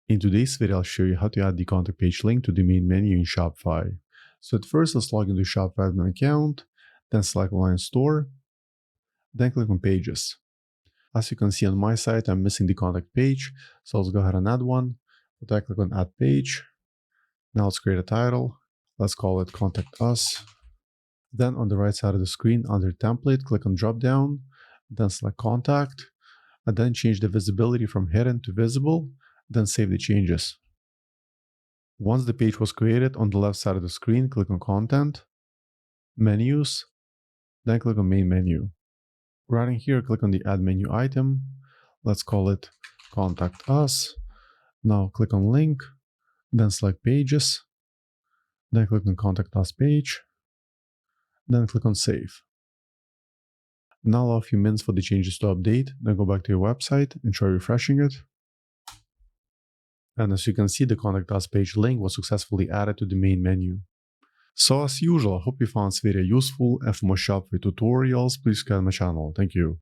In today's video, I'll show you how to add the contact page link to the main menu in Shopify. So at first, let's log into Shopify admin account, then select Online Store, then click on Pages. As you can see on my site, I'm missing the contact page, so let's go ahead and add one. But I click on Add Page. Now let's create a title. Let's call it Contact Us. Then on the right side of the screen, under Template, click on Drop Down, then select Contact, and then change the visibility from hidden to visible, then save the changes. Once the page was created, on the left side of the screen, click on Content, Menus, then click on Main Menu. Right in here, click on the Add Menu item. Let's call it Contact Us. Now click on Link, then select Pages, then click on Contact Us page, then click on Save. Now allow a few minutes for the changes to update, then go back to your website and try refreshing it. And as you can see, the Contact Us page link was successfully added to the main menu. So as usual, I hope you found this video useful, and for more Shopify tutorials, please subscribe to my channel. Thank you.